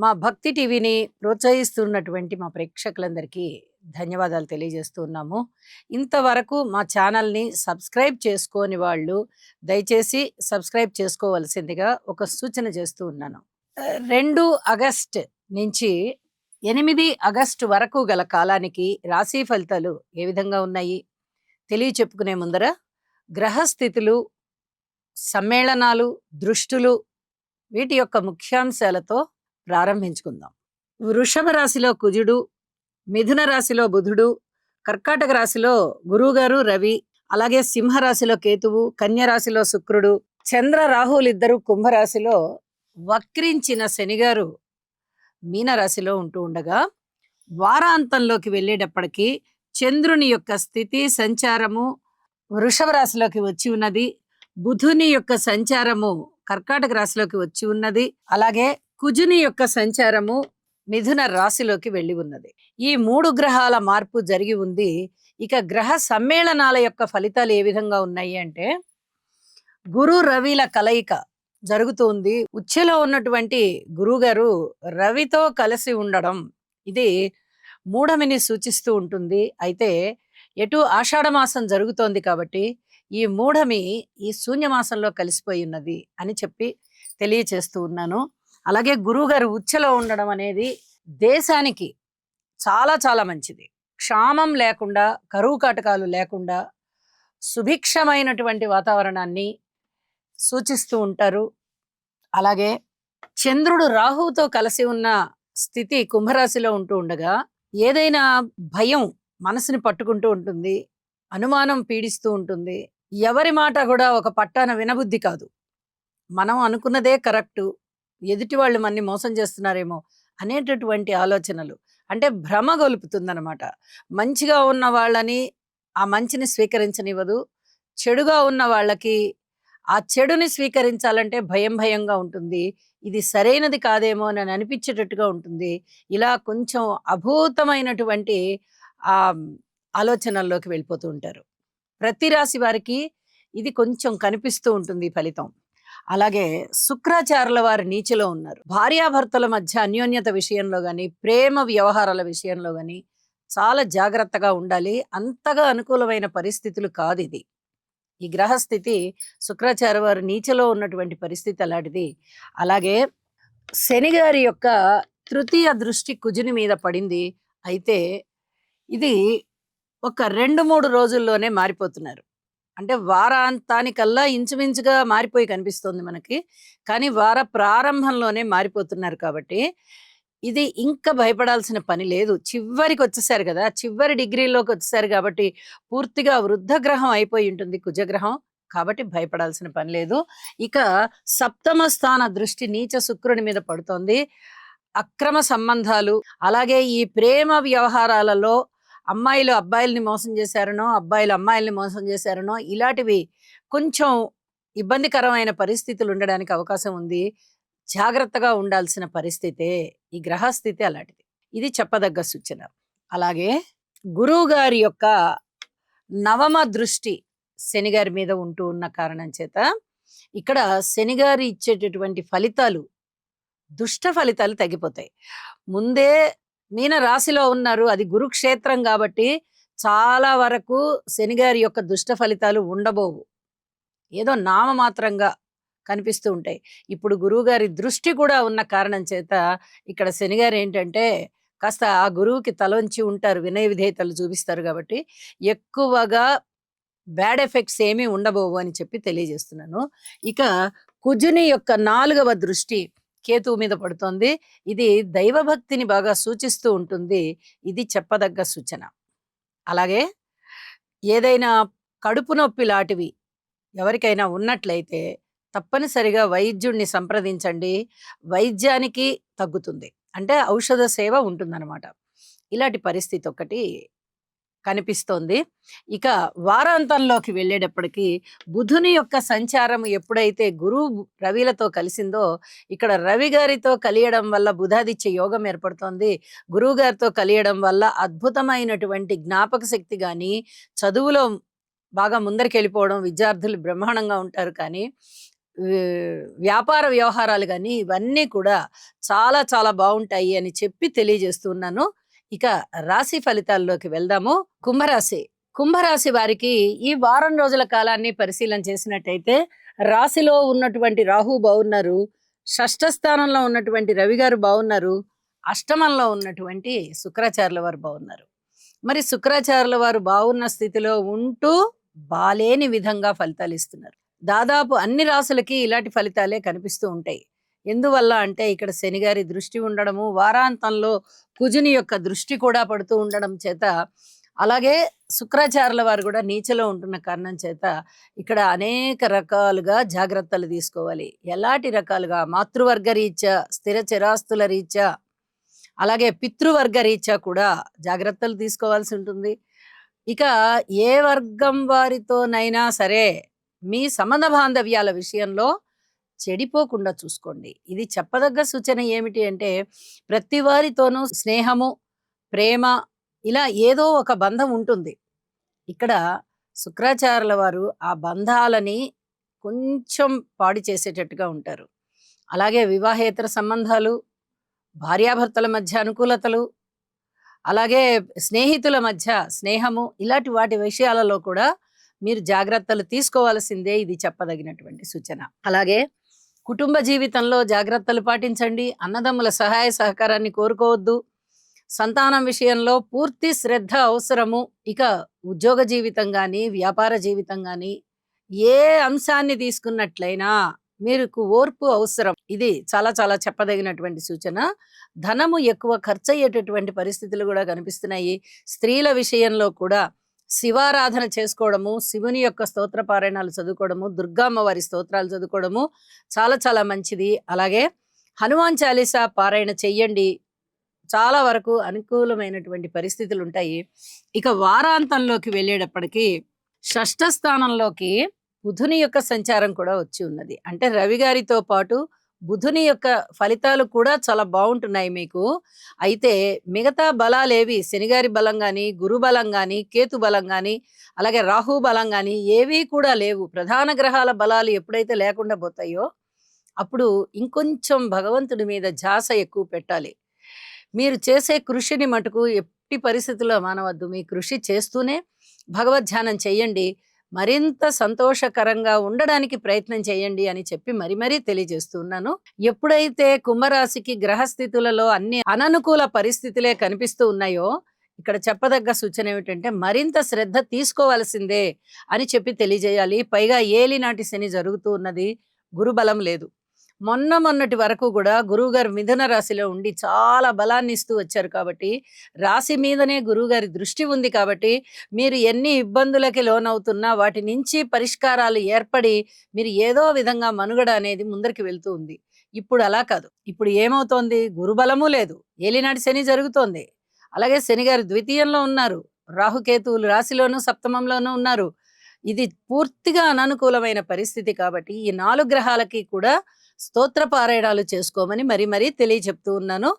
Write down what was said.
మా భక్తి టీవీని ప్రోత్సహిస్తున్నటువంటి మా ప్రేక్షకులందరికీ ధన్యవాదాలు తెలియజేస్తూ ఉన్నాము. ఇంతవరకు మా ఛానల్‌ని సబ్స్క్రైబ్ చేసుకోని వాళ్ళు దయచేసి సబ్స్క్రైబ్ చేసుకోవలసిందిగా ఒక సూచన చేస్తూ ఉన్నాను. 2 ఆగస్ట్ నుంచి 8 ఆగస్టు వరకు గల కాలానికి రాశి ఫలితాలు ఏ విధంగా ఉన్నాయి తెలియచెప్పుకునే ముందర గ్రహస్థితులు, సమ్మేళనాలు, దృష్టులు వీటి యొక్క ముఖ్యాంశాలతో ప్రారంభించుకుందాం. వృషభ రాశిలో కుజుడు, మిథున రాశిలో బుధుడు, కర్కాటక రాశిలో గురువుగారు రవి, అలాగే సింహ రాశిలో కేతువు, కన్య రాశిలో శుక్రుడు, చంద్ర రాహులు ఇద్దరు కుంభరాశిలో, వక్రించిన శనిగారు మీన రాశిలో ఉంటూ ఉండగా వారాంతంలోకి వెళ్ళేటప్పటికి చంద్రుని యొక్క స్థితి సంచారము వృషభ రాశిలోకి వచ్చి ఉన్నది. బుధుని యొక్క సంచారము కర్కాటక రాశిలోకి వచ్చి ఉన్నది. అలాగే కుజుని యొక్క సంచారము మిథున రాశిలోకి వెళ్ళి ఉన్నది. ఈ 3 గ్రహాల మార్పు జరిగి ఉంది. ఇక గ్రహ సమ్మేళనాల యొక్క ఫలితాలు ఏ విధంగా ఉన్నాయి అంటే, గురు రవిల కలయిక జరుగుతుంది. ఉచ్ఛలో ఉన్నటువంటి గురుగారు రవితో కలిసి ఉండడం ఇది మూఢమిని సూచిస్తూ ఉంటుంది. అయితే ఎటు ఆషాఢ మాసం జరుగుతోంది కాబట్టి ఈ మూఢమి ఈ శూన్యమాసంలో కలిసిపోయి ఉన్నది అని చెప్పి తెలియచేస్తూ ఉన్నాను. అలాగే గురువుగారు ఉచ్ఛలో ఉండడం అనేది దేశానికి చాలా చాలా మంచిది. క్షామం లేకుండా, కరువు కాటకాలు లేకుండా సుభిక్షమైనటువంటి వాతావరణాన్ని సూచిస్తూ ఉంటారు. అలాగే చంద్రుడు రాహువుతో కలిసి ఉన్న స్థితి కుంభరాశిలో ఉంటూ ఉండగా ఏదైనా భయం మనసుని పట్టుకుంటూ ఉంటుంది, అనుమానం పీడిస్తూ ఉంటుంది. ఎవరి మాట కూడా ఒక పట్టాన వినబుద్ధి కాదు. మనం అనుకున్నదే కరెక్టు, ఎదుటి వాళ్ళు మనని మోసం చేస్తున్నారేమో అనేటటువంటి ఆలోచనలు, అంటే భ్రమ గొలుపుతుందన్నమాట. మంచిగా ఉన్న వాళ్ళని ఆ మంచిని స్వీకరించనివ్వదు, చెడుగా ఉన్న వాళ్ళకి ఆ చెడుని స్వీకరించాలంటే భయం భయంగా ఉంటుంది. ఇది సరైనది కాదేమో అని అనిపించేటట్టుగా ఉంటుంది. ఇలా కొంచెం అభూతమైనటువంటి ఆ ఆలోచనల్లోకి వెళ్ళిపోతూ ఉంటారు. ప్రతి రాశి వారికి ఇది కొంచెం కనిపిస్తూ ఉంటుంది ఫలితం. అలాగే శుక్రాచార్యుల వారు నీచలో ఉన్నారు. భార్యాభర్తల మధ్య అన్యోన్యత విషయంలో గాని, ప్రేమ వ్యవహారాల విషయంలో గాని చాలా జాగ్రత్తగా ఉండాలి. అంతగా అనుకూలమైన పరిస్థితులు కాదు ఇది. ఈ గ్రహస్థితి శుక్రాచార్య వారు నీచలో ఉన్నటువంటి పరిస్థితి అలాంటిది. అలాగే శని గారి యొక్క తృతీయ దృష్టి కుజుని మీద పడింది. అయితే ఇది ఒక 2-3 రోజుల్లోనే మారిపోతున్నారు. అంటే వారాంతానికల్లా ఇంచుమించుగా మారిపోయి కనిపిస్తుంది మనకి. కానీ వార ప్రారంభంలోనే మారిపోతున్నారు కాబట్టి ఇది ఇంకా భయపడాల్సిన పని లేదు. చివరికి వచ్చేసారు కదా, చివరి డిగ్రీలోకి వచ్చేసారు కాబట్టి పూర్తిగా వృద్ధ గ్రహం అయిపోయి ఉంటుంది కుజగ్రహం. కాబట్టి భయపడాల్సిన పని లేదు. ఇక సప్తమ స్థాన దృష్టి నీచ శుక్రుని మీద పడుతోంది. అక్రమ సంబంధాలు, అలాగే ఈ ప్రేమ వ్యవహారాలలో అమ్మాయిలు అబ్బాయిల్ని మోసం చేశారనో, అబ్బాయిలు అమ్మాయిల్ని మోసం చేశారనో ఇలాంటివి కొంచెం ఇబ్బందికరమైన పరిస్థితులు ఉండడానికి అవకాశం ఉంది. జాగ్రత్తగా ఉండాల్సిన పరిస్థితే. ఈ గ్రహస్థితి అలాంటిది. ఇది చెప్పదగ్గ సూచన. అలాగే గురువు గారి యొక్క నవమ దృష్టి శనిగారి మీద ఉంటూ ఉన్న కారణం చేత ఇక్కడ శనిగారి ఇచ్చేటటువంటి ఫలితాలు, దుష్ట ఫలితాలు తగ్గిపోతాయి. ముందే మీన రాశిలో ఉన్నారు, అది గురుక్షేత్రం కాబట్టి చాలా వరకు శనిగారి యొక్క దుష్ట ఫలితాలు ఉండబోవు. ఏదో నామమాత్రంగా కనిపిస్తూ ఉంటాయి. ఇప్పుడు గురువుగారి దృష్టి కూడా ఉన్న కారణం చేత ఇక్కడ శనిగారు ఏంటంటే కాస్త ఆ గురువుకి తలొంచి ఉంటారు, వినయ విధేయతలు చూపిస్తారు కాబట్టి ఎక్కువగా బ్యాడ్ ఎఫెక్ట్స్ ఏమీ ఉండబోవు అని చెప్పి తెలియజేస్తున్నాను. ఇక కుజుని యొక్క 4వ దృష్టి కేతువు మీద పడుతోంది. ఇది దైవభక్తిని బాగా సూచిస్తూ ఉంటుంది. ఇది చెప్పదగ్గ సూచన. అలాగే ఏదైనా కడుపు నొప్పి లాంటివి ఎవరికైనా ఉన్నట్లయితే తప్పనిసరిగా వైద్యుడిని సంప్రదించండి. వైద్యానికి తగ్గుతుంది, అంటే ఔషధ సేవ ఉంటుందన్నమాట. ఇలాంటి పరిస్థితి ఒకటి కనిపిస్తోంది. ఇక వారాంతంలోకి వెళ్ళేటప్పటికి బుధుని యొక్క సంచారం ఎప్పుడైతే గురువు రవిలతో కలిసిందో, ఇక్కడ రవి గారితో కలియడం వల్ల బుధాదిత్య యోగం ఏర్పడుతోంది. గురువు గారితో కలియడం వల్ల అద్భుతమైనటువంటి జ్ఞాపక శక్తి కానీ, చదువులో బాగా ముందరికి వెళ్ళిపోవడం, విద్యార్థులు బ్రహ్మాండంగా ఉంటారు. కానీ వ్యాపార వ్యవహారాలు గాని ఇవన్నీ కూడా చాలా చాలా బావుంటాయి అని చెప్పి తెలియజేస్తున్నాను. ఇక రాశి ఫలితాల్లోకి వెళ్దాము. కుంభరాశి. కుంభరాశి వారికి ఈ వారం రోజుల కాలాన్ని పరిశీలన చేసినట్టయితే రాశిలో ఉన్నటువంటి రాహు బావున్నారు. షష్ఠ స్థానంలో ఉన్నటువంటి రవి గారు బావున్నారు. అష్టమంలో ఉన్నటువంటి శుక్రాచార్యుల వారు బావున్నారు. మరి శుక్రాచార్యుల వారు బావున్న స్థితిలో ఉంటూ బాలేని విధంగా ఫలితాలిస్తున్నారు. దాదాపు అన్ని రాసులకి ఇలాంటి ఫలితాలే కనిపిస్తూ ఉంటాయి. ఎందువల్ల అంటే ఇక్కడ శనిగారి దృష్టి ఉండడము, వారాంతంలో కుజుని యొక్క దృష్టి కూడా పడుతూ ఉండడం చేత, అలాగే శుక్రాచార్యుల వారు కూడా నీచలో ఉంటున్న కారణం చేత ఇక్కడ అనేక రకాలుగా జాగ్రత్తలు తీసుకోవాలి. ఎలాంటి రకాలుగా? మాతృవర్గ రీత్యా, స్థిర చిరాస్తుల రీత్యా, అలాగే పితృవర్గ రీత్యా కూడా జాగ్రత్తలు తీసుకోవాల్సి ఉంటుంది. ఇక ఏ వర్గం వారితోనైనా సరే మీ సంబంధ బాంధవ్యాల విషయంలో చెడిపోకుండా చూసుకోండి. ఇది చెప్పదగ్గ సూచన ఏమిటి అంటే, ప్రతి వారితోనూ స్నేహము, ప్రేమ ఇలా ఏదో ఒక బంధం ఉంటుంది. ఇక్కడ శుక్రాచార్యుల వారు ఆ బంధాలని కొంచెం పాడు చేసేటట్టుగా ఉంటారు. అలాగే వివాహేతర సంబంధాలు, భార్యాభర్తల మధ్య అనుకూలతలు, అలాగే స్నేహితుల మధ్య స్నేహము, ఇలాంటి వాటి విషయాలలో కూడా మీరు జాగ్రత్తలు తీసుకోవాల్సిందే. ఇది చెప్పదగినటువంటి సూచన. అలాగే కుటుంబ జీవితంలో జాగ్రత్తలు పాటించండి. అన్నదమ్ముల సహాయ సహకారాన్ని కోరుకోవద్దు. సంతానం విషయంలో పూర్తి శ్రద్ధ అవసరము. ఇక ఉద్యోగ జీవితం గాని, వ్యాపార జీవితం గాని, ఏ అంశాన్ని తీసుకున్నట్లయినా మీకు ఓర్పు అవసరం. ఇది చాలా చాలా చెప్పదగినటువంటి సూచన. ధనము ఎక్కువ ఖర్చయ్యేటటువంటి పరిస్థితులు కూడా కనిపిస్తున్నాయి. స్త్రీల విషయంలో కూడా శివారాధన చేసుకోవడము, శివుని యొక్క స్తోత్ర పారాయణాలు చదువుకోవడము, దుర్గామ్మ వారి స్తోత్రాలు చదువుకోవడము చాలా చాలా మంచిది. అలాగే హనుమాన్ చాలీసా పారాయణ చెయ్యండి. చాలా వరకు అనుకూలమైనటువంటి పరిస్థితులు ఉంటాయి. ఇక వారాంతంలోకి వెళ్ళేటప్పటికి షష్ఠ స్థానంలోకి బుధుని యొక్క సంచారం కూడా వచ్చి ఉన్నది. అంటే రవి గారితో పాటు బుధుని యొక్క ఫలితాలు కూడా చాలా బాగుంటున్నాయి మీకు. అయితే మిగతా బలాలేవి, శనిగారి బలం గాని, గురు బలం గాని, కేతు బలం గాని, అలాగే రాహు బలం గాని ఏవీ కూడా లేవు. ప్రధాన గ్రహాల బలాలు ఎప్పుడైతే లేకుండా పోతాయో అప్పుడు ఇంకొంచెం భగవంతుడి మీద ధ్యాస ఎక్కువ పెట్టాలి. మీరు చేసే కృషిని మటుకు ఎట్టి పరిస్థితుల్లో మానవద్దు. మీ కృషి చేస్తూనే భగవద్ధ్యానం చెయ్యండి. మరింత సంతోషకరంగా ఉండడానికి ప్రయత్నం చేయండి అని చెప్పి మరీ తెలియజేస్తున్నాను. ఎప్పుడైతే కుంభరాశికి గ్రహస్థితులలో అన్ని అననుకూల పరిస్థితులే కనిపిస్తూ ఉన్నాయో, ఇక్కడ చెప్పదగ్గ సూచన ఏమిటంటే మరింత శ్రద్ధ తీసుకోవాల్సిందే అని చెప్పి తెలియజేయాలి. పైగా ఏలినాటి శని జరుగుతూ ఉన్నది, గురుబలం లేదు. మొన్నటి వరకు కూడా గురువుగారు మిథున రాశిలో ఉండి చాలా బలాన్ని ఇస్తూ వచ్చారు కాబట్టి, రాశి మీదనే గురువుగారి దృష్టి ఉంది కాబట్టి, మీరు ఎన్ని ఇబ్బందులకి లోనవుతున్నా వాటి నుంచి పరిష్కారాలు ఏర్పడి మీరు ఏదో విధంగా మనుగడ అనేది ముందరికి వెళ్తూ ఉంది. ఇప్పుడు అలా కాదు. ఇప్పుడు ఏమవుతోంది? గురుబలము లేదు, ఏలినాటి శని జరుగుతోంది. అలాగే శనిగారు ద్వితీయంలో ఉన్నారు, రాహుకేతువులు రాశిలోను సప్తమంలోనూ ఉన్నారు. ఇది పూర్తిగా అననుకూలమైన పరిస్థితి కాబట్టి ఈ 4 గ్రహాలకి కూడా స్తోత్ర పారాయణాలు చేసుకోమని మరీ తెలియచెప్తూ ఉన్నాను.